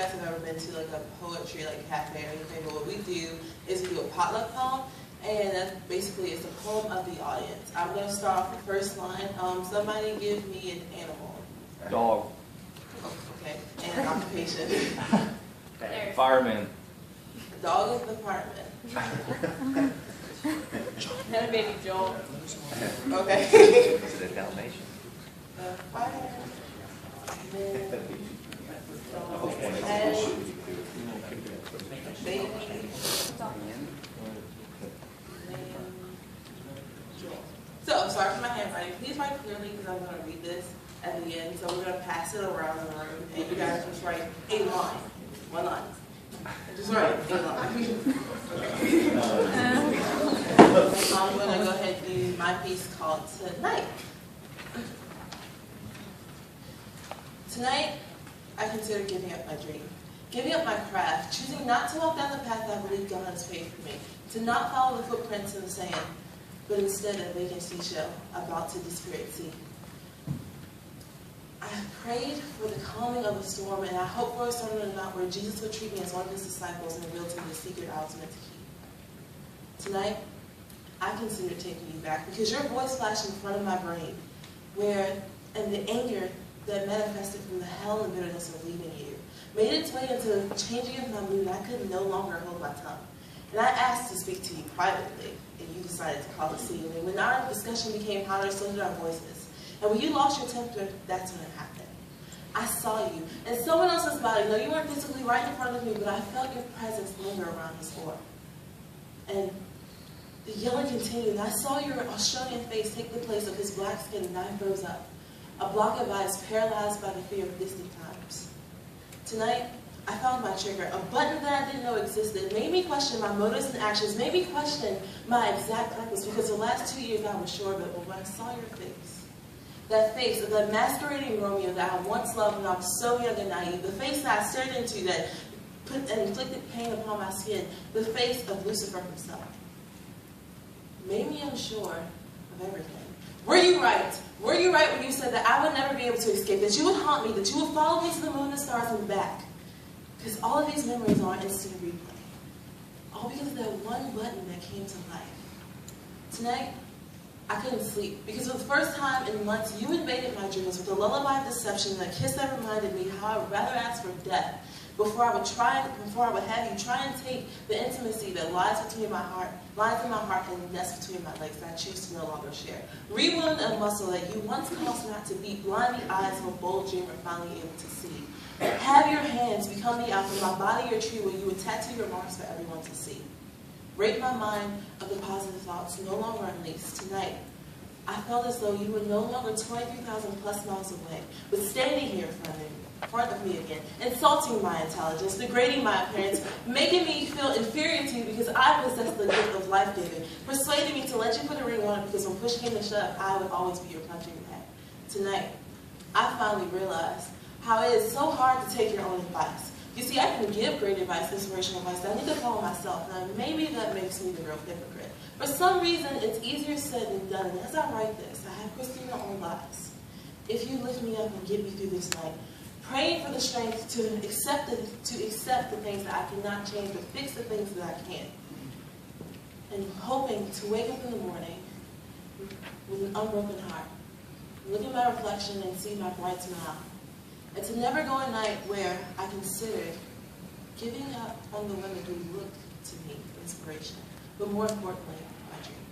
guys have ever been to like a poetry like cafe or anything, but what we do is we do a potluck poem, and that's basically it's a poem of the audience. I'm going to start off the first line. Somebody give me an animal. Dog. Oh, okay, and an occupation. Fireman. Dog is the fireman. Had a baby Joel. Okay. Is it a Dalmatian? Fireman. And baby. So, sorry for my handwriting. Please write clearly because I'm going to read this at the end. So we're going to pass it around the room, and you guys just write a line. One line. Just write a line. I'm going to go ahead and do my piece called Tonight. Tonight, I consider giving up my dream. Giving up my craft, choosing not to walk down the path I believe God has paved for me, to not follow the footprints in the sand, but instead a vacant seashell about to disappear at sea. I prayed for the calming of a storm, and I hoped for a storm in the mount where Jesus would treat me as one of his disciples and reveal to me the secret I was meant to keep. Tonight, I consider taking you back because your voice flashed in front of my brain, and the anger that manifested from the hell and bitterness of leaving you made its way into changing of my mood, and I could no longer hold my tongue. And I asked to speak to you privately, and you decided to call the scene. And when our discussion became hotter, so did our voices. And when you lost your temper, that's when it happened. I saw you, and someone else's body. No, you weren't physically right in front of me, but I felt your presence linger around this floor. And the yelling continued, and I saw your Australian face take the place of his black skin, and I froze up. A block of ice, paralyzed by the fear of distant times. Tonight, I found my trigger, a button that I didn't know existed. It made me question my motives and actions, made me question my exact purpose, because the last 2 years I was sure of it, but when I saw your face of that masquerading Romeo that I once loved when I was so young and naive, the face that I stared into that put and inflicted pain upon my skin, the face of Lucifer himself, made me unsure of everything. Were you right? Were you right when you said that I would never be able to escape, that you would haunt me, that you would follow me to the moon and stars and back? Because all of these memories are on instant replay. All because of that one button that came to life. Tonight, I couldn't sleep because for the first time in months, you invaded my dreams with a lullaby of deception and a kiss that reminded me how I would rather ask for death before I would have you try and take the intimacy that lies in my heart and nests between my legs that I choose to no longer share. Rewound a muscle that you once caused not to beat, blind the eyes of a bold dreamer finally able to see. Have your hands become the apple, my body your tree where you would tattoo your marks for everyone to see. Rape my mind of the positive thoughts, no longer unleashed. Tonight, I felt as though you were no longer 23,000 plus miles away, but standing here in front of me again, insulting my intelligence, degrading my appearance, making me feel inferior to you because I possess the gift of life-giving, persuading me to let you put a ring on it because when push came to shove, I would always be your punching bag. Tonight, I finally realized how it is so hard to take your own advice. You see, I can give great advice, inspirational advice, but I need to follow myself. Now, maybe that makes me the real hypocrite. For some reason, it's easier said than done, and as I write this, I have Christina on lies. If you lift me up and get me through this night, praying for the strength to accept the things that I cannot change, but fix the things that I can. And hoping to wake up in the morning with an unbroken heart, look at my reflection and see my bright smile. And to never go a night where I considered giving up on the women who looked to me for inspiration, but more importantly, my dream.